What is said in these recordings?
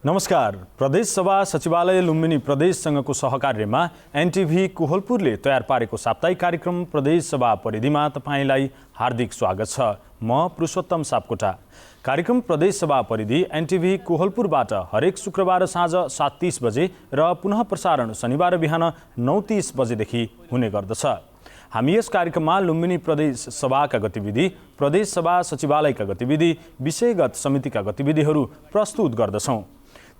नमस्कार। प्रदेश सभा सचिवालय लुम्बिनी प्रदेशसँगको सहकार्यमा एनटिभी कोहलपुरले तयार पारेको साप्ताहिक कार्यक्रम प्रदेश सभा परिधिमा तपाईलाई हार्दिक स्वागत छ। म पुरुषोत्तम सापकोटा। कार्यक्रम प्रदेश सभा परिधि एनटिभी कोहलपुरबाट हरेक शुक्रबार साँझ 7:30 बजे र पुनः प्रसारण शनिबार बिहान 9:30 बजेदेखि हुने गर्दछ। हामी यस कार्यक्रममा लुम्बिनी प्रदेश सभाका गतिविधि, प्रदेश सभा सचिवालयका गतिविधि, विषयगत समितिका गतिविधिहरू प्रस्तुत गर्दछौँ।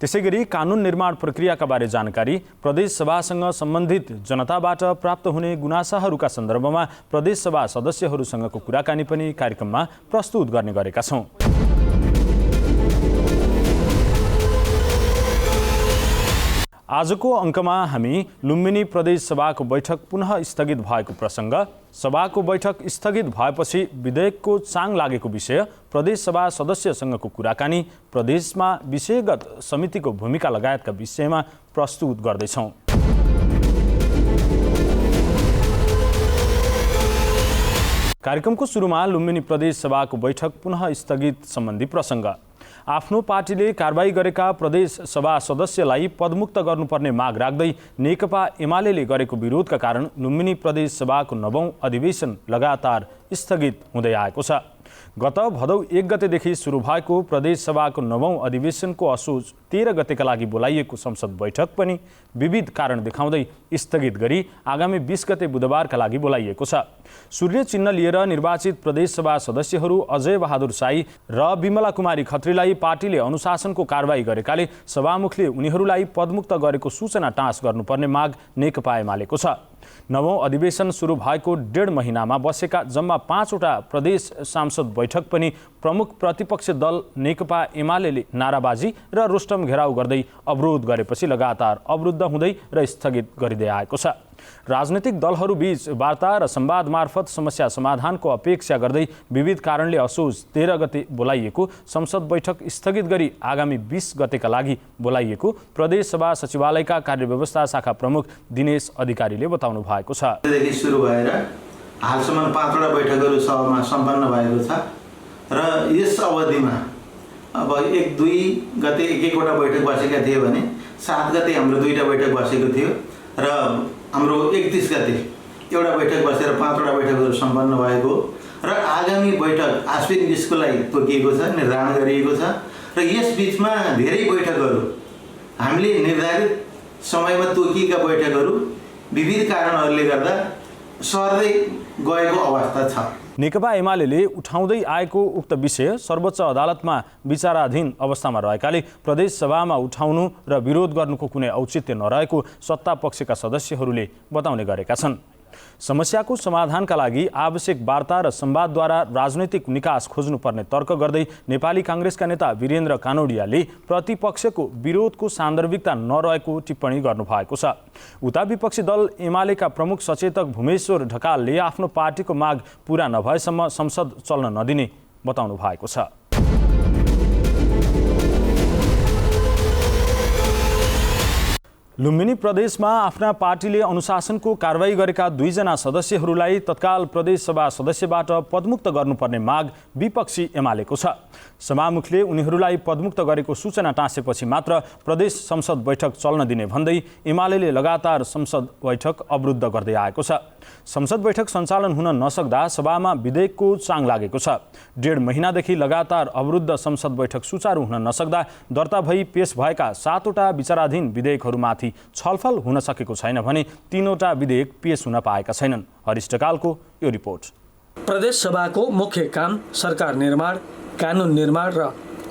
त्यसैगरी कानुन निर्माण प्रक्रियाका बारे जानकारी, प्रदेश सभासँग सम्बन्धित जनताबाट प्राप्त हुने गुनासाहरूका सन्दर्भमा प्रदेश सभा सदस्यहरूसँगको कुराकानी पनि कार्यक्रममा प्रस्तुत गर्ने गरेका छौँ। आजको अङ्कमा हामी लुम्बिनी प्रदेश सभाको बैठक पुनः स्थगित भएको प्रसङ्ग, सभाको बैठक स्थगित भएपछि विधेयकको चाङ लागेको विषय, प्रदेश सभा सदस्यसँगको कुराकानी, प्रदेशमा विषयगत समितिको भूमिका लगायतका विषयमा प्रस्तुत गर्दैछौँ। कार्यक्रमको सुरुमा लुम्बिनी प्रदेश सभाको बैठक पुनः स्थगित सम्बन्धी प्रसङ्ग। आफ्नो पार्टीले कारबाही गरेका प्रदेश सभा सदस्यलाई पदमुक्त गर्नुपर्ने माग राख्दै नेकपा एमाले गरेको विरोधका कारण लुम्बिनी प्रदेश सभाको 9औं अधिवेशन लगातार स्थगित हुँदै आएको छ। गत भदौ 1 गतेदेखि सुरु भएको प्रदेश सभाको 9औं अधिवेशनको असोज 13 गतेका लागि बोलाइएको संसद बैठक पनि विविध कारण देखाउँदै स्थगित गरी आगामी 20 गते बुधबारका लागि बोलाइएको छ। सूर्य चिन्ह लिएर निर्वाचित प्रदेश सभा सदस्यहरू अजय बहादुर साई र विमला कुमारी खत्रीलाई पार्टीले अनुशासनको कारबाही गरेकाले सभामुखले उनीहरूलाई पदमुक्त गरेको सूचना टाँस गर्नुपर्ने माग नेकपा एमालेको छ। 9औं अधिवेशन सुरु भएको 1.5 महिनामा बसेका जम्मा 5वटा प्रदेश सांसद बैठक पनि प्रमुख प्रतिपक्ष दल नेकपा एमाले नाराबाजी र रोस्टम घेराउ गर्दै अवरोध गरेपछि लगातार अवरुद्ध हुँदै र स्थगित गरिँदै आएको छ। राजनैतिक दलहरूबीच वार्ता र संवाद मार्फत समस्या समाधानको अपेक्षा गर्दै विविध कारणले असोज 13 गते बोलाइएको संसद बैठक स्थगित गरी आगामी 20 गतेका लागि बोलाइएको प्रदेश सभा सचिवालयका कार्यव्यवस्था शाखा प्रमुख दिनेश अधिकारीले बताउनु भएको छ। देखि सुरु भएर हालसम्म 5वटा बैठकहरू सभामा सम्पन्न भएको छ र यस अवधिमा अब 1-2 गते एक-एकवटा बैठक बसेका थिए भने 7 गते हाम्रो 2टा बैठक बसेको थियो र हाम्रो 31 गते एउटा बैठक बसेर 5वटा बैठकहरू सम्पन्न भएको र आगामी बैठक आश्विन 20को लागि तोकिएको छ, निर्धारण गरिएको छ र यस बीचमा धेरै बैठकहरू हामीले निर्धारित समयमा तोकिएका बैठकहरू विविध कारणहरूले गर्दा सर्दै गएको अवस्था छ। नेकपा एमाले उठाउँदै आएको उक्त विषय सर्वोच्च अदालतमा विचाराधीन अवस्थामा रहेकाले प्रदेश सभामा उठाउनु र विरोध गर्नुको कुनै औचित्य नरहेको सत्ता पक्षका सदस्यहरूले बताउने गरेका छन्। समस्याको समाधानका लागि आवश्यक वार्ता र संवादद्वारा राजनैतिक निकास खोज्नुपर्ने तर्क गर्दै नेपाली काङ्ग्रेसका नेता वीरेन्द्र कानोडियाले प्रतिपक्षको विरोधको सान्दर्भिकता नरहेको टिप्पणी गर्नुभएको छ। उता विपक्षी दल एमालेका प्रमुख सचेतक भूमेश्वर ढकालले आफ्नो पार्टीको माग पूरा नभएसम्म संसद चल्न नदिने बताउनु भएको छ। लुम्बिनी प्रदेशमा आफ्ना पार्टीले अनुशासनको कारबाही गरेका 2 जना सदस्यहरूलाई तत्काल प्रदेश सभा सदस्यबाट पदमुक्त गर्नुपर्ने माग विपक्षी एमालेको छ। सभामुखले उनीहरूलाई पदमुक्त गरेको सूचना टाँसेपछि मात्र प्रदेश संसद बैठक चल्न दिने भन्दै एमाले लगातार संसद बैठक अवरुद्ध गर्दै आएको छ। संसद बैठक सञ्चालन हुन नसक्दा सभामा विधेयकको चाङ लागेको छ। 1.5 महिनादेखि लगातार अवरुद्ध संसद बैठक सुचारू हुन नसक्दा दर्ता भई पेश भएका 7वटा विचाराधीन विधेयकहरूमाथि छलफल हुन सकेको छैन भने 3वटा विधेयक पेश हुन पाएका छैनन्। हरिश ढकालको यो रिपोर्ट। प्रदेश सभाको मुख्य काम सरकार निर्माण, कानुन निर्माण र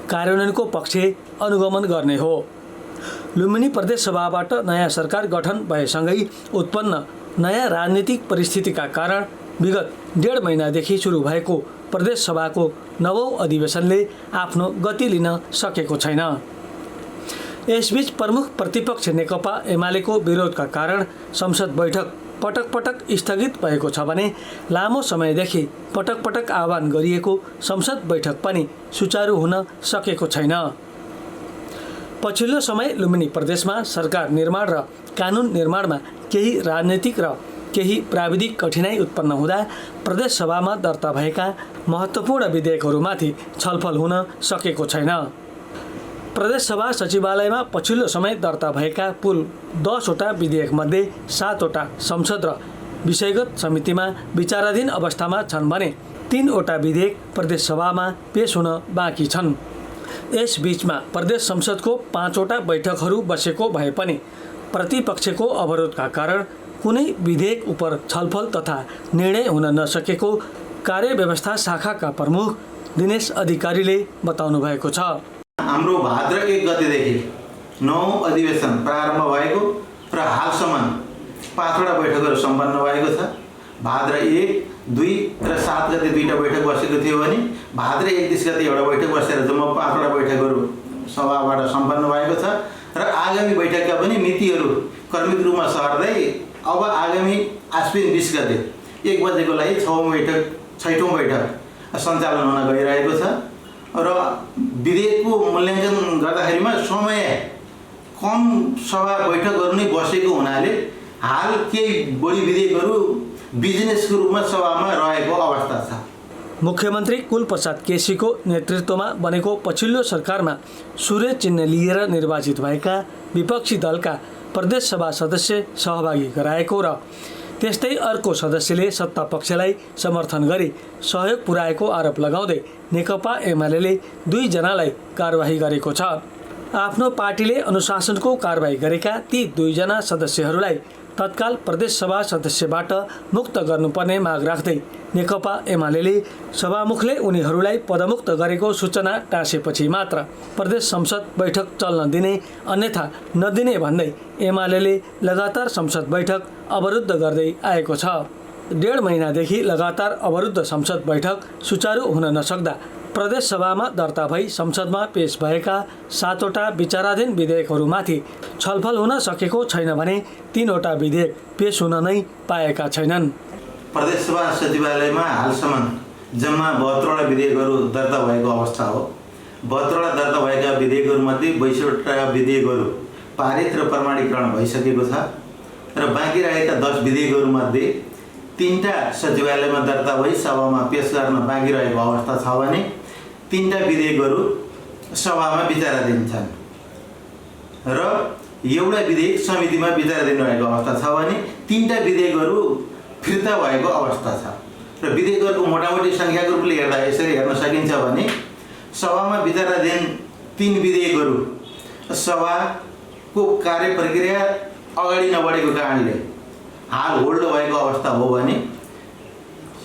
कार्यान्वयनको पक्ष अनुगमन गर्ने हो। लुम्बिनी प्रदेश सभाबाट नयाँ सरकार गठन भएसँगै उत्पन्न नयाँ राजनीतिक परिस्थितिका कारण विगत 1.5 महिनादेखि सुरु भएको प्रदेश सभाको 9औं अधिवेशनले आफ्नो गति लिन सकेको छैन। यसबीच प्रमुख प्रतिपक्ष नेकपा एमालेको विरोधका कारण संसद बैठक पटक पटक स्थगित भएको छ भने लामो समयदेखि पटक पटक आह्वान गरिएको संसद बैठक पनि सुचारू हुन सकेको छैन। पछिल्लो समय लुम्बिनी प्रदेशमा सरकार निर्माण र कानुन निर्माणमा केही राजनीतिक र केही प्राविधिक कठिनाई उत्पन्न हुँदा प्रदेश सभामा दर्ता भएका महत्त्वपूर्ण विधेयकहरूमाथि छलफल हुन सकेको छैन। प्रदेशसभा सचिवालयमा पछिल्लो समय दर्ता भएका कुल 10वटा विधेयकमध्ये 7वटा संसद र विषयगत समितिमा विचाराधीन अवस्थामा छन् भने 3वटा विधेयक प्रदेशसभामा पेश हुन बाँकी छन्। यसबीचमा प्रदेश संसदको 5वटा बैठकहरू बसेको भए पनि प्रतिपक्षको अवरोधका कारण कुनै विधेयक उप छलफल तथा निर्णय हुन नसकेको कार्यव्यवस्था शाखाका प्रमुख दिनेश अधिकारीले बताउनु भएको छ। हाम्रो भाद्र 1 गतेदेखि 9 अधिवेशन प्रारम्भ भएको र हालसम्म 5वटा बैठकहरू सम्पन्न भएको छ। भाद्र 1, 2 र 7 गते 2टा बैठक बसेको थियो भने भाद्र 31 गते एउटा बैठक बसेर जम्मा 5वटा बैठकहरू सभाबाट सम्पन्न भएको छ र आगामी बैठकका पनि मितिहरू क्रमिक रूपमा सर्दै अब आगामी आश्विन 20 गते 1 बजेको लागि 6औं बैठक सञ्चालन हुन गइरहेको छ र विधेयकको मूल्याङ्कन गर्दाखेरिमा समय कम सभा बैठकहरू नै बसेको हुनाले हाल केही बढी विधेयकहरू बिजनेसको रूपमा सभामा रहेको अवस्था छ। मुख्यमन्त्री कुलप्रसाद केसीको नेतृत्वमा बनेको पछिल्लो सरकारमा सूर्य चिन्ह लिएर निर्वाचित भएका विपक्षी दलका प्रदेशसभा सदस्य सहभागी गराएको र त्यस्तै अर्को सदस्यले सत्ता पक्षलाई समर्थन गरी सहयोग पुर्याएको आरोप लगाउँदै नेकपा एमाले 2 जनालाई कारबाही गरेको छ। आफ्नो पार्टीले अनुशासनको कारबाही गरेका ती 2 जना सदस्यहरूलाई तत्काल प्रदेशसभा सदस्यबाट मुक्त गर्नुपर्ने माग राख्दै नेकपा एमाले सभामुखले उनीहरूलाई पदमुक्त गरेको सूचना टाँसेपछि मात्र प्रदेश संसद बैठक चल्न दिने अन्यथा नदिने भन्दै एमाले लगातार संसद बैठक अवरुद्ध गर्दै आएको छ। 1.5 महिनादेखि लगातार अवरुद्ध संसद बैठक सुचारू हुन नसक्दा प्रदेशसभामा दर्ता भई संसदमा पेश भएका 7वटा विचाराधीन विधेयकहरूमाथि छलफल हुन सकेको छैन भने 3वटा विधेयक पेश हुन नै पाएका छैनन्। प्रदेशसभा सचिवालयमा हालसम्म जम्मा 72वटा विधेयकहरू दर्ता भएको अवस्था हो। 72वटा दर्ता भएका विधेयकहरूमध्ये 22वटा विधेयकहरू पारित र प्रमाणीकरण भइसकेको छ र बाँकी रहेका 10 विधेयकहरूमध्ये 3टा सचिवालयमा दर्ता भई सभामा पेश गर्न बाँकी रहेको अवस्था छ भने 3टा विधेयकहरू सभामा विचाराधीन छन् र एउटा विधेयक समितिमा विचाराधीन रहेको अवस्था छ भने 3टा विधेयकहरू फिर्ता भएको अवस्था छ र विधेयकहरूको मोटामोटी सङ्ख्याको रूपले हेर्दा यसरी हेर्न सकिन्छ भने सभामा विचाराधीन 3 विधेयकहरू सभाको कार्य प्रक्रिया अगाडि नबढेको कारणले हाल होल्ड भएको अवस्था हो भने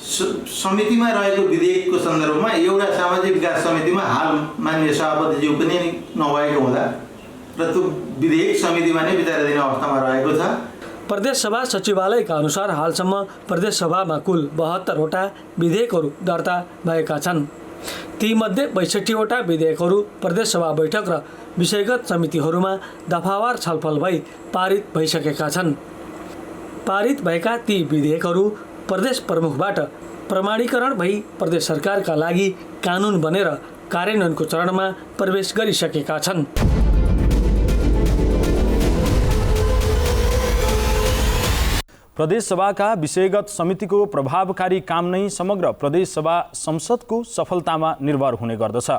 समितिमा रहेको विधेयकको सन्दर्भमा एउटा सामाजिक विकास समितिमा हाल माननीय सभापतिज्यू पनि नभएको हुँदा र त्यो विधेयक समितिमा नै विचाराधीन अवस्थामा रहेको छ। प्रदेशसभा सचिवालयका अनुसार हालसम्म प्रदेशसभामा कुल 72वटा विधेयकहरू दर्ता भएका छन्। तीमध्ये 62वटा विधेयकहरू प्रदेशसभा बैठक र विषयगत समितिहरूमा दफावार छलफल भई पारित भइसकेका छन्। पारित भएका ती विधेयकहरू प्रदेश प्रमुखबाट प्रमाणीकरण भई प्रदेश सरकारका लागि कानुन बनेर कार्यान्वयनको चरणमा प्रवेश गरिसकेका छन्। प्रदेशसभाका विषयगत समितिको प्रभावकारी काम नै समग्र प्रदेशसभा संसदको सफलतामा निर्भर हुने गर्दछ।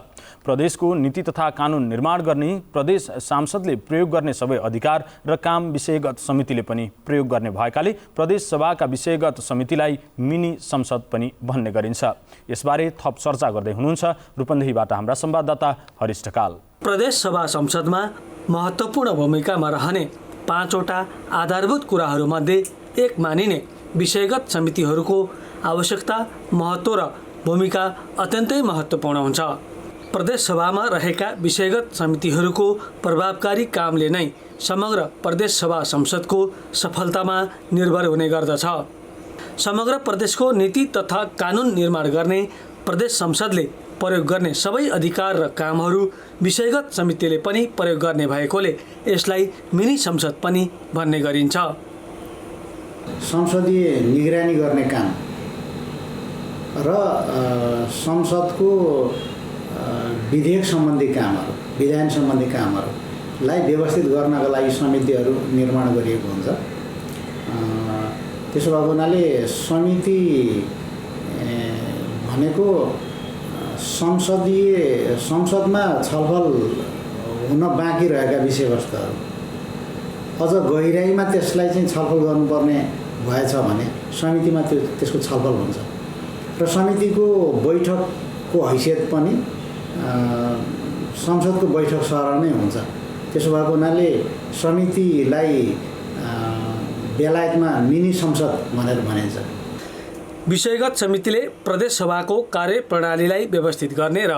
प्रदेशको नीति तथा कानुन निर्माण गर्ने प्रदेश सांसदले प्रयोग गर्ने सबै अधिकार र काम विषयगत समितिले पनि प्रयोग गर्ने भएकाले प्रदेशसभाका विषयगत समितिलाई मिनी संसद पनि भन्ने गरिन्छ। यसबारे थप चर्चा गर्दै हुनुहुन्छ रूपन्देहीबाट हाम्रा संवाददाता हरिश ढकाल। प्रदेशसभा संसदमा महत्त्वपूर्ण भूमिकामा रहने 5वटा आधारभूत कुराहरूमध्ये एक मानिने विषयगत समितिहरूको आवश्यकता, महत्त्व र भूमिका अत्यन्तै महत्त्वपूर्ण हुन्छ। प्रदेशसभामा रहेका विषयगत समितिहरूको प्रभावकारी कामले नै समग्र प्रदेशसभा संसदको सफलतामा निर्भर हुने गर्दछ। समग्र प्रदेशको नीति तथा कानुन निर्माण गर्ने प्रदेश संसदले प्रयोग गर्ने सबै अधिकार र कामहरू विषयगत समितिले पनि प्रयोग गर्ने भएकोले यसलाई मिनी संसद पनि भन्ने गरिन्छ। संसदीय निगरानी गर्ने काम र संसदको विधेयक सम्बन्धी कामहरू, विधान सम्बन्धी कामहरूलाई व्यवस्थित गर्नका लागि समितिहरू निर्माण गरिएको हुन्छ। त्यसो भएको हुनाले समिति भनेको संसदमा छलफल हुन बाँकी रहेका विषयवस्तुहरू अझ गहिराइमा त्यसलाई चाहिँ छलफल गर्नुपर्ने भएछ भने समितिमा त्यसको छलफल हुन्छ र समितिको बैठकको हैसियत पनि संसदको बैठक सरह नै हुन्छ। त्यसो भएको हुनाले समितिलाई बेलायतमा मिनी संसद भनेर भनिन्छ। विषयगत समितिले प्रदेश सभाको कार्यप्रणालीलाई व्यवस्थित गर्ने र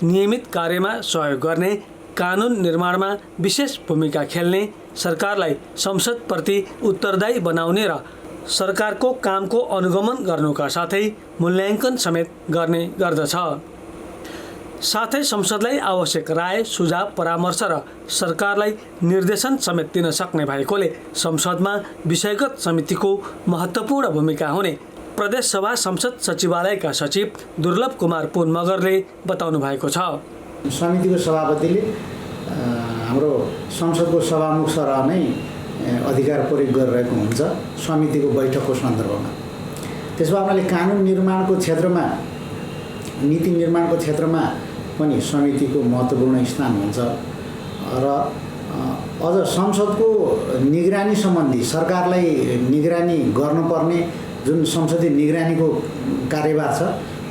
नियमित कार्यमा सहयोग गर्ने, कानुन निर्माणमा विशेष भूमिका खेल्ने, सरकारलाई संसदप्रति उत्तरदायी बनाउने र सरकारको कामको अनुगमन गर्नुका साथै मूल्याङ्कन समेत गर्ने गर्दछ। साथै संसदलाई आवश्यक राय, सुझाव, परामर्श र सरकारलाई निर्देशन समेत दिन सक्ने भएकोले संसदमा विषयगत समितिको महत्त्वपूर्ण भूमिका हुने प्रदेश सभा संसद सचिवालयका सचिव दुर्लभ कुमार पुन मगरले बताउनु भएको छ। समितिको सभापतिले हाम्रो संसदको सभामुख सरह नै अधिकार प्रयोग गरिरहेको हुन्छ समितिको बैठकको सन्दर्भमा। त्यसो भए कानुन निर्माणको क्षेत्रमा, नीति निर्माणको क्षेत्रमा पनि समितिको महत्त्वपूर्ण स्थान हुन्छ र अझ संसदको निगरानी सम्बन्धी सरकारलाई निगरानी गर्नुपर्ने जुन संसदीय निगरानीको कार्यभार छ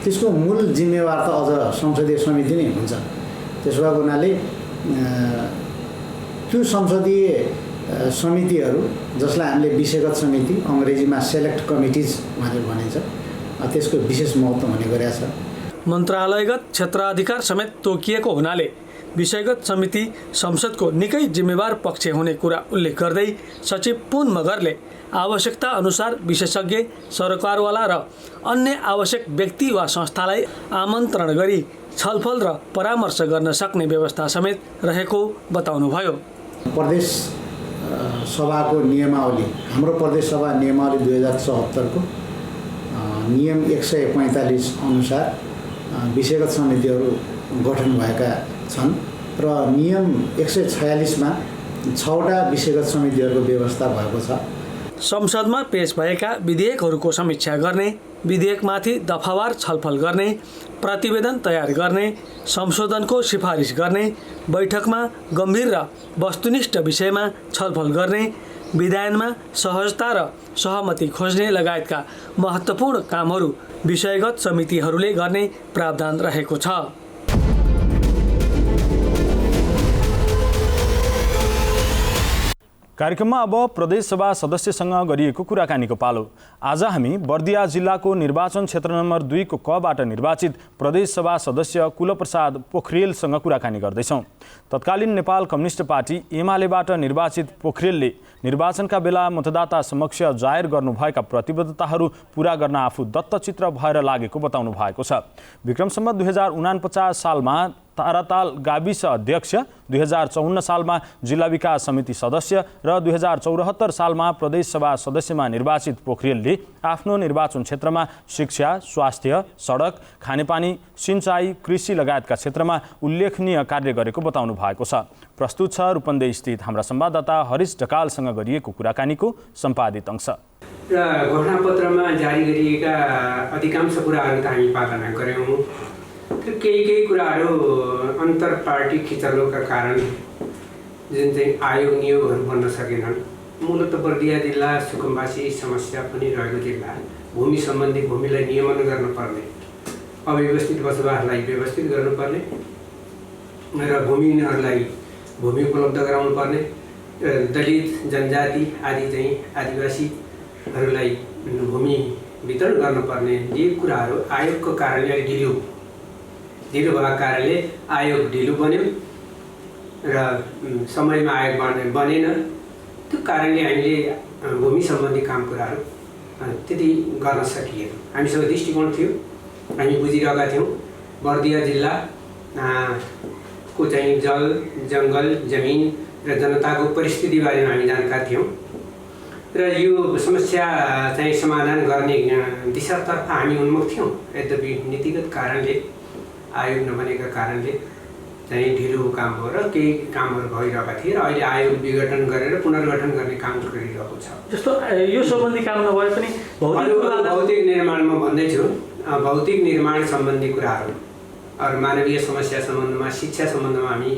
त्यसको मूल जिम्मेवार त अझ संसदीय समिति नै हुन्छ। त्यसो भएको हुनाले त्यो संसदीय समितिहरू जसलाई हामीले विषयगत समिति, अङ्ग्रेजीमा सेलेक्ट कमिटिज भनेर भनिन्छ, त्यसको विशेष महत्त्व हुने गरेको छ। मन्त्रालयगत क्षेत्राधिकार समेत तोकिएको हुनाले विषयगत समिति संसदको निकै जिम्मेवार पक्ष हुने कुरा उल्लेख गर्दै सचिव पुन मगरले आवश्यकता अनुसार विशेषज्ञ, सरकारवाला र अन्य आवश्यक व्यक्ति वा संस्थालाई आमन्त्रण गरी छलफल र परामर्श गर्न सक्ने व्यवस्था समेत रहेको बताउनुभयो। प्रदेश सभाको नियमावली, हाम्रो प्रदेश सभा नियमावली 2074 को नियम 145 अनुसार विषयगत समितिहरू गठन भएका छन् र नियम 146 मा 6वटा विषयगत समितिहरूको व्यवस्था भएको छ। संसदमा पेश भएका विधेयकहरूको समीक्षा गर्ने, विधेयकमाथि दफावार छलफल गर्ने, प्रतिवेदन तयार गर्ने, संशोधनको सिफारिस गर्ने, बैठकमा गम्भीर र वस्तुनिष्ठ विषयमा छलफल गर्ने, विधायनमा सहजता र सहमति खोज्ने लगायतका महत्त्वपूर्ण कामहरू विषयगत समितिहरूले गर्ने प्रावधान रहेको छ। कार्यक्रममा अब प्रदेशसभा सदस्यसँग गरिएको कुराकानीको पालो। आज हामी बर्दिया जिल्लाको निर्वाचन क्षेत्र नम्बर 2 को कबाट निर्वाचित प्रदेशसभा सदस्य कुलप्रसाद पोखरेलसँग कुराकानी गर्दैछौँ। तत्कालीन नेपाल कम्युनिस्ट पार्टी एमालेबाट निर्वाचित पोखरेलले निर्वाचनका बेला मतदाता समक्ष जाहेर गर्नुभएका प्रतिबद्धताहरू पूरा गर्न आफू दत्तचित्र भएर लागेको बताउनु भएको छ। विक्रम सम्वत 2049 सालमा ताराताल गाविस अध्यक्ष, 2054 सालमा जिल्ला विकास समिति सदस्य र 2074 सालमा प्रदेशसभा सदस्यमा निर्वाचित पोखरेलले आफ्नो निर्वाचन क्षेत्रमा शिक्षा, स्वास्थ्य, सडक, खानेपानी, सिंचाई, कृषि लगायतका क्षेत्रमा उल्लेखनीय कार्य गरेको बताउनु भएको छ। प्रस्तुत छ रूपन्देही स्थित हाम्रा संवाददाता हरिश ढकालसँग गरिएको कुराकानीको सम्पादित अंश। र घोषणापत्रमा जारी गरिएका अधिकांश कुराहरू त हामी पालना गर्यौँ। केही कुराहरू अन्तर पार्टी खिचलोका कारण जुन चाहिँ आयोग नियोगहरू बन्न सकेनन्। मूलत बर्दिया जिल्ला सुकुम्बासी समस्या पनि रहेको जिल्ला, भूमि सम्बन्धी भूमिलाई नियमन गर्नुपर्ने, अव्यवस्थित बसोबासलाई व्यवस्थित गर्नुपर्ने र भूमिहीनहरूलाई भूमि उपलब्ध गराउनुपर्ने, दलित, जनजाति आदि चाहिँ आदिवासीहरूलाई भूमि वितरण गर्नुपर्ने, यी कुराहरू आयोगको कारणले ढिलो भएको कारणले आयोग ढिलो बन्यो र समयमा आयोग बनेन। त्यो कारणले हामीले भूमि सम्बन्धी काम कुराहरू त्यति गर्न सकिएन। हामीसँग दृष्टिकोण थियो, हामी बुझिरहेका थियौँ बर्दिया जिल्ला को चाहिँ जल, जङ्गल, जमिन र जनताको परिस्थितिबारेमा हामी जानकार थियौँ र यो समस्या चाहिँ समाधान गर्ने दिशातर्फ हामी उन्मुख थियौँ। यद्यपि नीतिगत कारणले, आयोग नबनेका कारणले चाहिँ ढिलो काम भयो र केही कामहरू भइरहेका थिए र अहिले आयोग विघटन गरेर पुनर्गठन गर्ने काम गरिरहेको छ। जस्तो यो सम्बन्धी काम नभए पनि भौतिक निर्माणमा भन्दैछु, भौतिक निर्माण सम्बन्धी कुराहरू, अरू मानवीय समस्या सम्बन्धमा, शिक्षा सम्बन्धमा हामी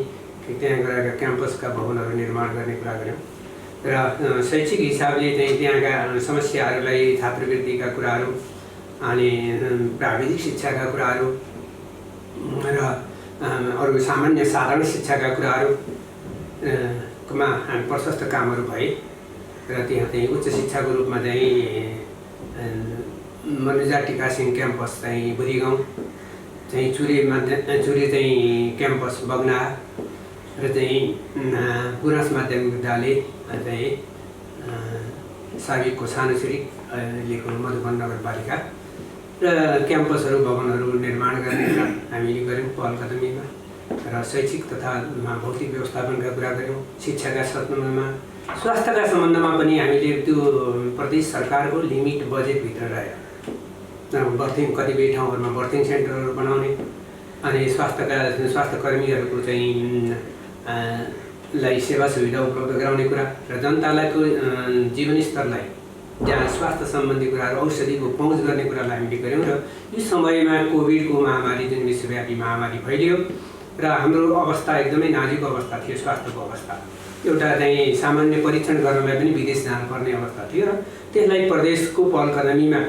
त्यहाँ गएर क्याम्पसका भवनहरू निर्माण गर्ने कुरा गऱ्यौँ र शैक्षिक हिसाबले चाहिँ त्यहाँका समस्याहरूलाई छात्रवृत्तिका कुराहरू अनि प्राविधिक शिक्षाका कुराहरू र अरू सामान्य साधारण शिक्षाका कुराहरूमा प्रशस्त कामहरू भए र त्यहाँ चाहिँ उच्च शिक्षाको रूपमा चाहिँ मनुजा टिका सिंह क्याम्पस चाहिँ बुढीगाउँ चाहिँ चुरे चाहिँ क्याम्पस बग्ना र चाहिँ गुराँस माध्यमिक विद्यालय चाहिँ साबिकको सानो छिरिक अहिलेको मधुबन नगरपालिका र क्याम्पसहरू भवनहरू निर्माण गर्ने कुरा हामीले गऱ्यौँ पहल कदमीमा र शैक्षिक तथा भौतिक व्यवस्थापनका कुरा गऱ्यौँ। शिक्षाका सम्बन्धमा स्वास्थ्यका सम्बन्धमा पनि हामीले त्यो प्रदेश सरकारको लिमिट बजेटभित्र रहेर बर्थिङ कतिपय ठाउँहरूमा बर्थिङ सेन्टरहरू बनाउने अनि स्वास्थ्यकर्मीहरूको चाहिँ लाई सेवा सुविधा उपलब्ध गराउने कुरा र जनतालाई जीवनस्तरलाई जहाँ स्वास्थ्य सम्बन्धी कुराहरू औषधिको पहुँच गर्ने कुरालाई हामीले गऱ्यौँ र यो समयमा कोभिडको महामारी जुन विश्वव्यापी महामारी फैलियो र हाम्रो अवस्था एकदमै नाजुक अवस्था थियो। स्वास्थ्यको अवस्था एउटा चाहिँ सामान्य परीक्षण गर्नलाई पनि विदेश जानुपर्ने अवस्था थियो र त्यसलाई प्रदेशको पहल कदमीमा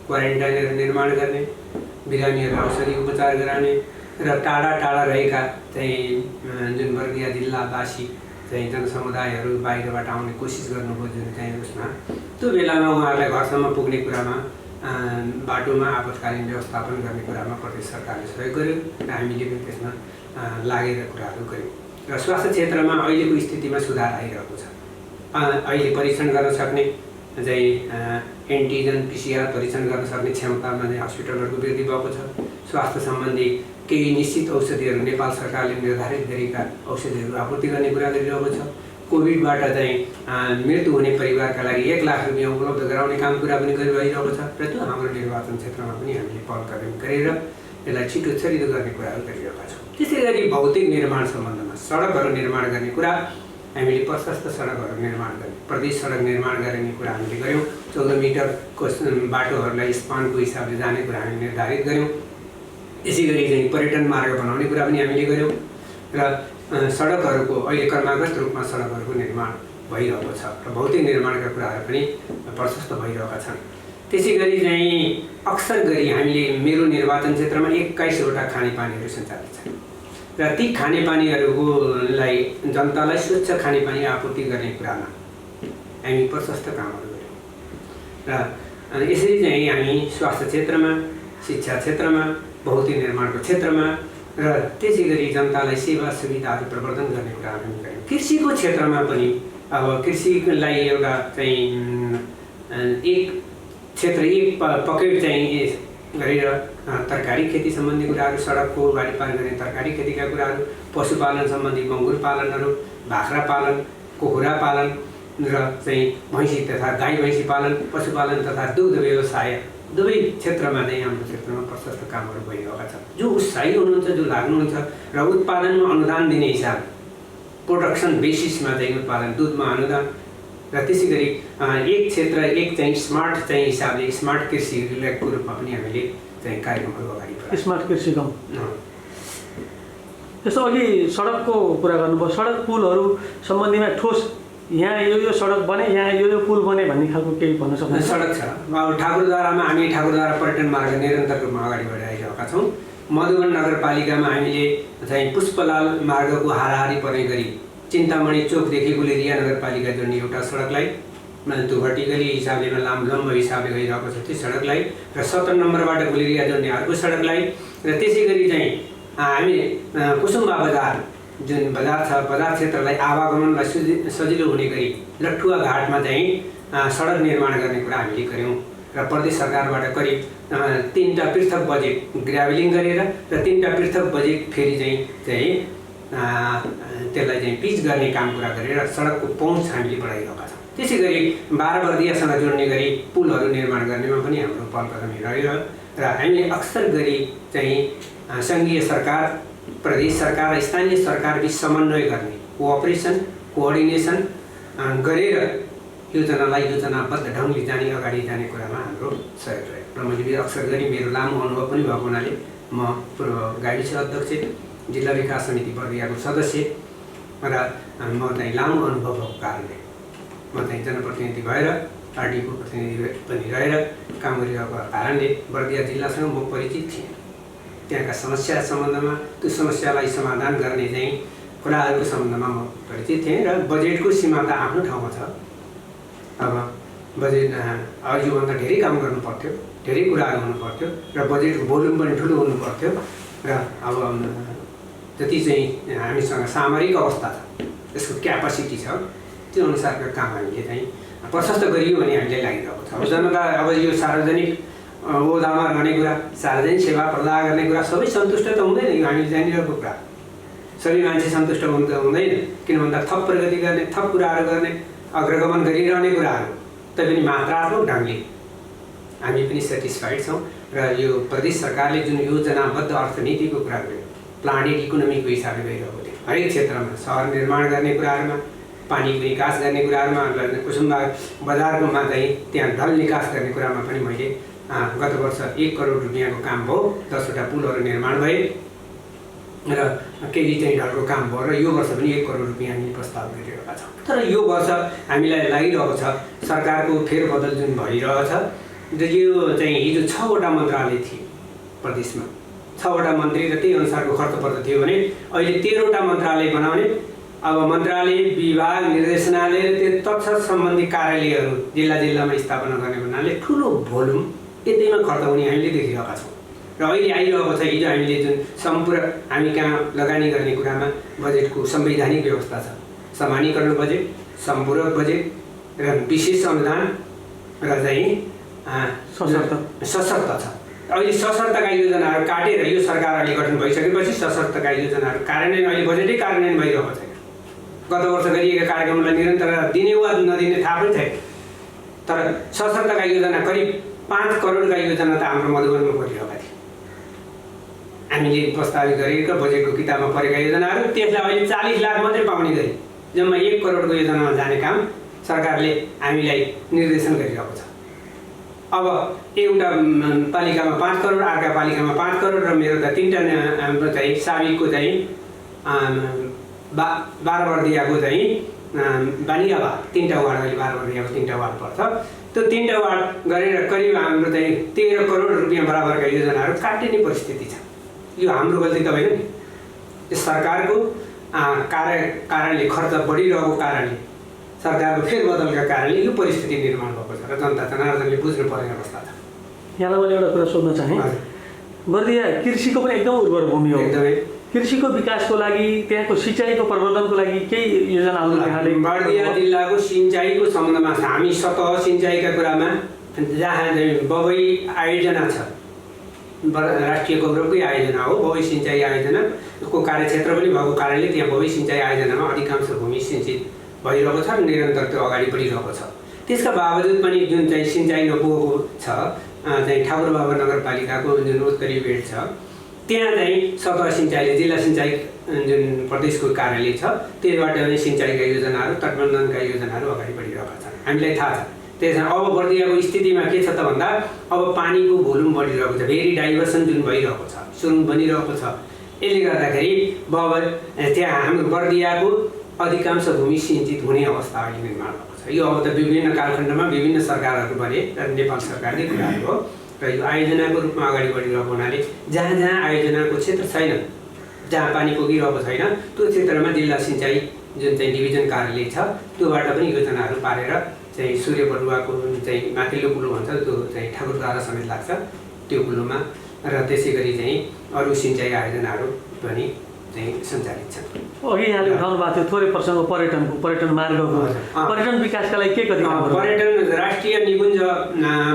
क्वारेन्टाइनहरू निर्माण गर्ने, बिरामीहरूलाई औषधि उपचार गराउने र टाढा टाढा रहेका चाहिँ जुन वर्गीय जिल्लावासी चाहिँ जनसमुदायहरू बाहिरबाट आउने कोसिस गर्नुभयो जुन चाहिँ उसमा त्यो बेलामा उहाँहरूलाई घरसम्म पुग्ने कुरामा बाटोमा आपतकालीन व्यवस्थापन गर्ने कुरामा प्रदेश सरकारले सहयोग गर्यो र हामीले पनि त्यसमा लागेर कुराहरू गऱ्यौँ र स्वास्थ्य क्षेत्रमा अहिलेको स्थितिमा सुधार आइरहेको छ। अहिले परीक्षण गर्न सक्ने चाहिँ एन्टिजन पिसिआर परीक्षण गर्न सक्ने क्षमतामा चाहिँ हस्पिटलहरूको वृद्धि भएको छ। स्वास्थ्य सम्बन्धी केही निश्चित औषधिहरू नेपाल सरकारले निर्धारित गरेका औषधिहरू आपूर्ति गर्ने कुरा गरिरहेको छ। कोभिडबाट चाहिँ मृत्यु हुने परिवारका लागि 1 लाख रुपियाँ उपलब्ध गराउने काम कुरा पनि गरिरहेको छ र त्यो हाम्रो निर्वाचन क्षेत्रमा पनि हामीले पहल कदमी गरेर यसलाई छिटो छरितो गर्ने कुराहरू गरिरहेका छौँ। त्यसै गरी भौतिक निर्माण सम्बन्धमा सडकहरू निर्माण गर्ने कुरा हामीले प्रशस्त सडकहरू निर्माण गर्ने, प्रदेश सडक निर्माण गर्ने कुरा हामीले गऱ्यौँ। 14 मिटरको बाटोहरूलाई स्पानको हिसाबले जाने कुरा हामीले निर्धारित गऱ्यौँ। यसै गरी चाहिँ पर्यटन मार्ग बनाउने कुरा पनि हामीले गऱ्यौँ र सडकहरूको अहिले क्रमागत रूपमा सडकहरूको निर्माण भइरहेको छ र भौतिक निर्माणका कुराहरू पनि प्रशस्त भइरहेका छन्। त्यसै गरी चाहिँ अक्सर गरी हामीले मेरो निर्वाचन क्षेत्रमा 21वटा खानेपानीहरू सञ्चालित छन् र ती खानेपानीहरूलाई जनतालाई स्वच्छ खानेपानी आपूर्ति गर्ने कुरामा हामी प्रशस्त कामहरू गऱ्यौँ र यसरी चाहिँ हामी स्वास्थ्य क्षेत्रमा, शिक्षा क्षेत्रमा, भौतिक निर्माणको क्षेत्रमा र त्यसै गरी जनतालाई सेवा सुविधाहरू प्रवर्धन गर्ने कुराहरू पनि गऱ्यौँ। कृषिको क्षेत्रमा पनि अब कृषिलाई एउटा चाहिँ एक क्षेत्र एक पकेट चाहिँ गरेर तरकारी खेती सम्बन्धी कुराहरू, सडकको वारिपार गर्ने तरकारी खेतीका कुराहरू, पशुपालन सम्बन्धी मङ्गुर पालनहरू, बाख्रा पालन, कुखुरा पालन र चाहिँ भैँसी तथा गाई भैँसी पालन, पशुपालन तथा दुग्ध व्यवसाय दुवै क्षेत्रमा चाहिँ हाम्रो क्षेत्रमा प्रशस्त कामहरू भइरहेका छन्। जो उत्साही हुनुहुन्छ, जो लाग्नुहुन्छ र उत्पादनमा अनुदान दिने हिसाब प्रोडक्सन बेसिसमा चाहिँ उत्पादन, दुधमा अनुदान र त्यसै गरी एक क्षेत्र एक चाहिँ स्मार्ट चाहिँ हिसाबले स्मार्ट कृषिको रूपमा पनि हामीले चाहिँ कार्यक्रमहरू अगाडि बढायौँ। स्मार्ट कृषि गाउँ जस्तो अघि सडकको कुरा गर्नुभयो, सडक पुलहरू सम्बन्धीमा ठोस यहाँ यो सडक बने, यहाँ यो पुल बने भन्ने खालको केही भन्न सक्नुहुन्छ? सडक छ। अब ठाकुरद्वारामा हामी ठाकुरद्वारा पर्यटन मार्ग निरन्तर रूपमा अगाडि बढाइरहेका छौँ। मधुबन नगरपालिकामा हामीले चाहिँ पुष्पलाल मार्गको हाराहारी पर्ने गरी चिन्तामणि चोकदेखि गुलेरिया नगरपालिका जोड्ने एउटा सडकलाई त्यो भर्टिकली हिसाबले लम्ब हिसाबले गइरहेको छ त्यो सडकलाई र 17 नम्बरबाट गुलेरिया जोड्ने अर्को सडकलाई र त्यसै गरी चाहिँ हामी कुसुम्बा बजार जुन बजार छ, बजार क्षेत्रलाई आवागमनलाई सजिलो हुने गरी लट्ठुवा घाटमा चाहिँ सडक निर्माण गर्ने कुरा हामीले गऱ्यौँ र प्रदेश सरकारबाट करिब 3टा पृथक बजेट ग्राभलिङ गरेर र 3टा पृथक बजेट फेरि चाहिँ त्यसलाई चाहिँ पिच गर्ने काम कुरा गरेर सडकको पहुँच हामीले बढाइरहेका छौँ। त्यसै गरी 12 बर्दियासँग जोड्ने गरी पुलहरू निर्माण गर्नेमा पनि हाम्रो पहल कदमी रह्यो र हामीले अक्सर गरी चाहिँ सङ्घीय सरकार, प्रदेश सरकार र स्थानीय सरकार बीच समन्वय गर्ने, कोअपरेसन, कोअर्डिनेसन गरेर योजनालाई योजनाबद्ध ढङ्गले अगाडि जाने कुरामा हाम्रो सहयोग रह्यो र मैले अक्सर गरी मेरो लामो अनुभव पनि भएको हुनाले म पूर्व गाविस अध्यक्ष, जिल्ला विकास समिति बर्दियाको सदस्य र म चाहिँ लामो अनुभव भएको कारणले म चाहिँ जनप्रतिनिधि भएर पार्टीको प्रतिनिधि पनि रहेर काम गरिरहेको कारणले बर्दिया जिल्लासँग म परिचित थिएँ। त्यहाँका समस्या सम्बन्धमा त्यो समस्यालाई समाधान गर्ने चाहिँ कुराहरूको सम्बन्धमा म परिचित थिएँ र बजेटको सीमा त आफ्नो ठाउँमा छ। अब बजेट योभन्दा धेरै काम गर्नु पर्थ्यो, धेरै कुराहरू हुनु पर्थ्यो र बजेटको भोल्युम पनि ठुलो हुनु पर्थ्यो र अब जति चाहिँ हामीसँग सामरिक अवस्था छ, त्यसको क्यापासिटी छ, त्यो अनुसारका काम हामीले चाहिँ प्रशस्त गरियो भने हामीले लागिरहेको छ। जनता अब यो सार्वजनिक ओहदामा रहने कुरा, सार्वजनिक सेवा प्रदान गर्ने कुरा सबै सन्तुष्ट त हुँदैन, यो हामीले जानिरहेको कुरा। सबै मान्छे सन्तुष्ट हुनु त हुँदैन, किन भन्दा थप प्रगति गर्ने, थप कुराहरू गर्ने, अग्रगमन गरिरहने कुराहरू तैपनि मात्रात्मक ढङ्गले हामी पनि सेटिस्फाइड छौँ र यो प्रदेश सरकारले जुन योजनाबद्ध अर्थनीतिको कुरा गर्यो, प्लानेड इकोनोमीको हिसाबले गइरहेको थियो हरेक क्षेत्रमा, सहर निर्माण गर्ने कुराहरूमा, पानीको निकास गर्ने कुराहरूमा, कुसुम्बा बजारकोमा चाहिँ त्यहाँ ढल निकास गर्ने कुरामा पनि मैले गत वर्ष 1 करोड रुपियाँको काम भयो, 10वटा पुलहरू निर्माण भए र केही चाहिँ ढलको काम भयो र यो वर्ष पनि 1 करोड रुपियाँ हामी प्रस्ताव गरिरहेका छौँ। तर यो वर्ष हामीलाई लागिरहेको छ सरकारको फेरबदल जुन भइरहेछ, यो चाहिँ हिजो 6वटा मन्त्रालय थिए प्रदेशमा, 6वटा मन्त्री र त्यही अनुसारको खर्च पर्दो थियो भने अहिले 13वटा मन्त्रालय बनाउने, अब मन्त्रालय, विभाग, निर्देशनालय र त्यो तत्सत सम्बन्धी कार्यालयहरू जिल्ला जिल्लामा स्थापना गर्ने भन्नाले ठुलो भोल्युम यतैमा खर्च हुने हामीले देखिरहेका छौँ। र अहिले आइरहेको छ, हिजो हामीले जुन सम्पूर्ण हामी कहाँ लगानी गर्ने कुरामा बजेटको संवैधानिक व्यवस्था छ, समानीकरण बजेट, सम्पूरक बजेट र विशेष अनुदान र चाहिँ सशक्त छ। अहिले सशर्तका योजनाहरू काटेर यो सरकार अहिले गठन भइसकेपछि सशर्तका योजनाहरू कार्यान्वयन, अहिले बजेटै कार्यान्वयन भइरहेको छैन। गत वर्ष गरिएका कार्यक्रमलाई निरन्तरता दिने वा नदिने थाहा पनि छैन। तर सशर्तका योजना करिब 5 करोडका योजना त हाम्रो मधुबनमा गरिरहेका थिए। हामीले प्रस्तावित गरेका बजेटको किताबमा परेका योजनाहरू त्यसलाई अहिले 40 लाख मात्रै पाउने गरी जम्मा 1 करोडको योजनामा जाने काम सरकारले हामीलाई निर्देशन गरिरहेको छ। अब एउटा पालिकामा 5 करोड, अर्का पालिकामा 5 करोड र मेरो त 3टा हाम्रो चाहिँ साबिकको चाहिँ 12 बर्दियाको चाहिँ बानियावाड 3टा वार्ड, अहिले 12 बर्दियाको 3टा वार्ड पर्छ। त्यो 3टा वार्ड गरेर करिब हाम्रो चाहिँ 13 करोड रुपियाँ बराबरका योजनाहरू काटिने परिस्थिति छ। यो हाम्रो गल्ती त होइन नि, यो सरकारको कारणले खर्च बढिरहेको कारणले, सरकारको फेरबदलका कारणले यो परिस्थिति निर्माण भएको छ र जनता जनार्दनले बुझ्नु पर्ने अवस्था छ। यहाँलाई मैले एउटा कुरा सोध्न चाहेँ, बर्दिया कृषिको पनि एकदम उर्वर भूमि हो। एकदमै कृषिको विकासको लागि, त्यहाँको सिँचाइको प्रवर्धनको लागि केही योजनाहरू यहाँले? बर्दिया जिल्लाको सिँचाइको सम्बन्धमा हामी सतह सिँचाइका कुरामा जहाँ चाहिँ बबई आयोजना छ, राष्ट्रिय गौरवकै आयोजना हो, बबई सिँचाइ आयोजनाको कार्यक्षेत्र पनि भएको कारणले त्यहाँ बबई सिँचाइ आयोजनामा अधिकांश भूमि सिँचित भइरहेको छ र निरन्तर त्यो अगाडि बढिरहेको छ। त्यसका बावजुद पनि जुन चाहिँ सिँचाइ नपुगेको छ, चाहिँ ठाकुरबाबा नगरपालिकाको जुन उत्तरी बेड छ, त्यहाँ चाहिँ सतह सिँचाइले, जिल्ला सिँचाइ जुन प्रदेशको कार्यालय छ, त्यहीबाट पनि सिँचाइका योजनाहरू, तटबन्धनका योजनाहरू अगाडि बढिरहेका छन्। हामीलाई थाहा छ। त्यसमा अब बर्दियाको स्थितिमा के छ त भन्दा अब पानीको भोल्युम बढिरहेको छ, भेरी डाइभर्सन जुन भइरहेको छ, सुरुङ बनिरहेको छ। यसले गर्दाखेरि त्यहाँ हाम्रो बर्दियाको अधिकांश भूमि सिँचित हुने अवस्था अहिले निर्माण भएको छ। यो अब त विभिन्न कालखण्डमा विभिन्न सरकारहरू बने र नेपाल सरकारले कुराहरू हो र यो आयोजनाको रूपमा अगाडि बढिरहेको हुनाले जहाँ जहाँ आयोजनाको क्षेत्र छैन, जहाँ पानी पुगिरहेको छैन, त्यो क्षेत्रमा जिल्ला सिँचाइ जुन चाहिँ डिभिजन कार्यालय छ, त्योबाट पनि योजनाहरू पारेर चाहिँ सूर्य बडुवाको चाहिँ माथिल्लो कुलो भन्छ, त्यो चाहिँ ठाकुरद्वारा समेत लाग्छ त्यो कुलोमा, र त्यसै गरी चाहिँ अरू सिँचाइ आयोजनाहरू पनि चाहिँ सञ्चालित छन्। अघि यहाँले उठाउनु भएको थियो थोरै प्रसङ्ग पर्यटन मार्गको, पर्यटन विकासका लागि के कति? पर्यटन राष्ट्रिय निकुञ्ज,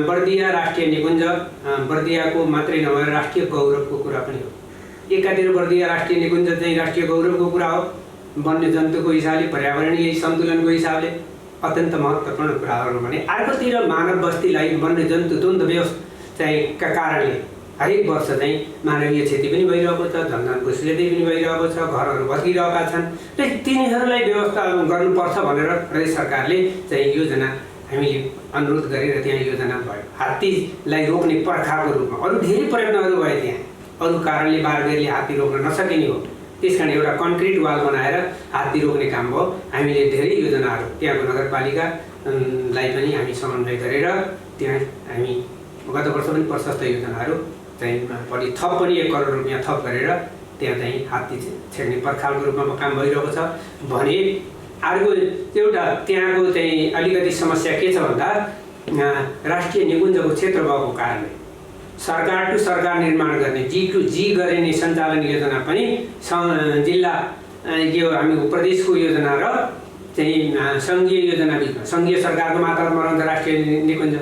बर्दिया राष्ट्रिय निकुञ्ज बर्दियाको मात्रै नभएर राष्ट्रिय गौरवको कुरा पनि हो। एकातिर बर्दिया राष्ट्रिय निकुञ्ज चाहिँ राष्ट्रिय गौरवको कुरा हो, वन्यजन्तुको हिसाबले, पर्यावरणीय सन्तुलनको हिसाबले अत्यन्त महत्त्वपूर्ण कुराहरू भने, अर्कोतिर मानव बस्तीलाई वन्यजन्तु द्वन्द्व व्यवस्था चाहिँ का कारणले हरेक वर्ष चाहिँ मानवीय क्षति पनि भइरहेको छ, धनजनको क्षति पनि भइरहेको छ, घरहरू भत्किरहेका छन् र तिनीहरूलाई व्यवस्था गर्नुपर्छ भनेर प्रदेश सरकारले चाहिँ योजना हामीले अनुरोध गरेर त्यहाँ योजना भयो। हात्तीलाई रोक्ने पर्खाको रूपमा अरू धेरै प्रयत्नहरू भए, त्यहाँ अरू कारणले बारबेरले हात्ती रोक्न नसकिने हो, त्यस कारण एउटा कन्क्रिट वाल बनाएर हात्ती रोक्ने काम भयो। हामीले धेरै योजनाहरू त्यहाँको नगरपालिकालाई पनि हामी समन्वय गरेर त्यहाँ हामी गत वर्ष पनि प्रशस्त योजनाहरू चाहिँ थप पनि 1 करोड रुपियाँ थप गरेर त्यहाँ चाहिँ हात्ती छेड्ने पर्खालको रूपमा काम भइरहेको छ भने अर्को एउटा त्यहाँको चाहिँ अलिकति समस्या के छ भन्दा राष्ट्रिय निकुञ्जको क्षेत्र भएको कारणले सरकार टु सरकार निर्माण गर्ने जी टु जी गरिने सञ्चालन योजना पनि जिल्ला यो हामीको प्रदेशको योजना र चाहिँ सङ्घीय योजना बिचमा सङ्घीय सरकारको मातहतमा रहन्छ राष्ट्रिय निकुञ्ज।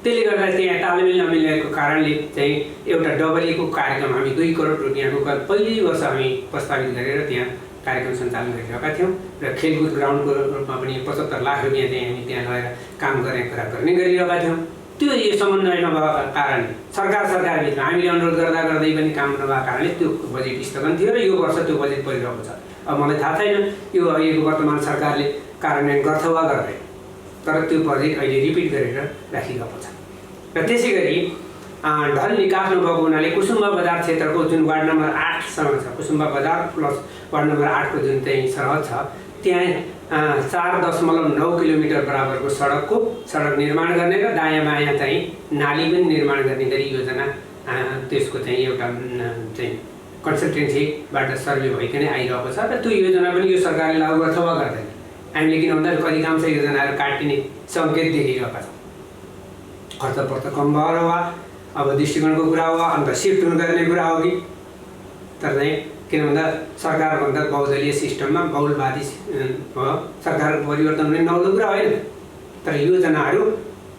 त्यसले गर्दा त्यहाँ तालमेल नमिलेको कारणले चाहिँ एउटा डबलीको कार्यक्रम हामी 2 करोड रुपियाँको पहिलो वर्ष हामी प्रस्तावित गरेर त्यहाँ कार्यक्रम सञ्चालन गरिरहेका थियौँ र खेलकुद ग्राउन्डको रूपमा पनि 75 लाख रुपियाँ चाहिँ हामी त्यहाँ लगेर काम गर्ने कुरा गर्ने गरिरहेका थियौँ। त्यो यो समन्वय नभएको कारणले सरकारबिचमा हामीले अनुरोध गर्दा गर्दै पनि काम नभएको कारणले त्यो बजेट स्थगन थियो र यो वर्ष त्यो बजेट परिरहेको छ। अब मलाई थाहा छैन यो अहिलेको वर्तमान सरकारले कार्यान्वयन गर्छ वा गर्दैन, तर त्यो बजेट अहिले रिपिट गरेर राखिरहेको छ। र त्यसै गरी ढल निकास नभएको हुनाले कुसुम्बा बजार क्षेत्रको जुन वार्ड नम्बर 8 सँग छ, कुसुम्बा बजार प्लस वार्ड नम्बर 8 को जुन चाहिँ सरहद छ त्यहाँ 4.9 किलोमिटर बराबरको सडक निर्माण गर्ने र दायाँ बायाँ चाहिँ नाली पनि निर्माण गर्ने गरी योजना त्यसको चाहिँ एउटा चाहिँ कन्सल्टेन्सीबाट सर्वे भइकन आइरहेको छ र त्यो योजना पनि यो सरकारले लागू गर्छ वा गर्दैन। हामीले किन भन्दा अधिकांश योजनाहरू काटिने सङ्केत देखिरहेका छौँ। खर्च कम भएर वा अब दृष्टिकोणको कुरा हो अन्त सिफ्ट गर्ने कुरा हो कि, तर चाहिँ किन भन्दा सरकारभन्दा बहुदलीय सिस्टममा बहुलवादी सरकारको परिवर्तन हुने नौलो कुरा होइन, तर योजनाहरू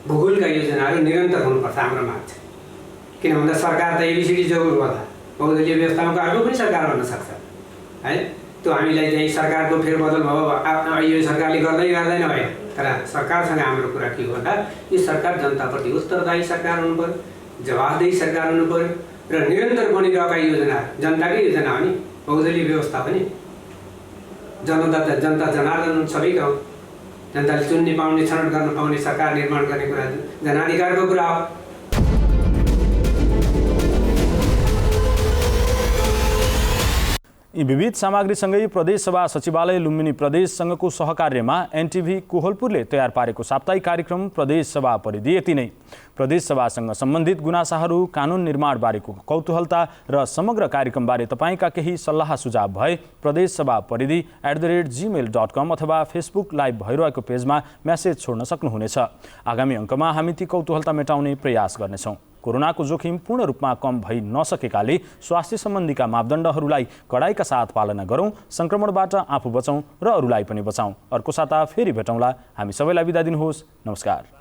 भूगोलका योजनाहरू निरन्तर हुनुपर्छ हाम्रो माग छ। किन भन्दा सरकार त एबिसिडी जो गर्दा बहुदलीय व्यवस्थामा अर्को पनि सरकार बन्न सक्छ है। त्यो हामीलाई चाहिँ सरकारको फेरबदल भयो यो सरकारले गर्दैन होइन, तर सरकारसँग हाम्रो कुरा के हो भन्दा यो सरकार जनताप्रति उत्तरदायी सरकार हुनु पर्यो, जवाफदेही सरकार हुनु पर्यो र निरन्तर बनिरहेका योजना जनताकै योजना हो नि। बहुदलीय व्यवस्था पनि जनता जनार्दन सबैका हो। जनताले चुन्ने पाउने छनौट गर्न पाउने सरकार निर्माण गर्ने कुरा जनाधिकारको कुरा हो। यी विविध सामग्रीसँगै प्रदेशसभा सचिवालय लुम्बिनी प्रदेशसँगको सहकार्यमा एनटिभी कोहलपुरले तयार पारेको साप्ताहिक कार्यक्रम प्रदेशसभा परिधि यति नै। प्रदेशसभासँग सम्बन्धित गुनासाहरू, कानुन निर्माणबारेको कौतूहलता र समग्र कार्यक्रमबारे तपाईँका केही सल्लाह सुझाव भए प्रदेशसभा परिधि @gmail.com अथवा फेसबुक लाइभ भइरहेको पेजमा म्यासेज छोड्न सक्नुहुनेछ। आगामी अङ्कमा हामी ती कौतूहलता मेटाउने प्रयास गर्नेछौँ। कोरोनाको जोखिम पूर्ण रूपमा कम भइ नसकेकाले स्वास्थ्य सम्बन्धीका मापदण्डहरूलाई कडाइका साथ पालना गरौँ, संक्रमणबाट आफू बचौँ र अरूलाई पनि बचाउँ। अर्को साता फेरि भेटौँला। हामी सबैलाई बिदा दिनुहोस्। नमस्कार।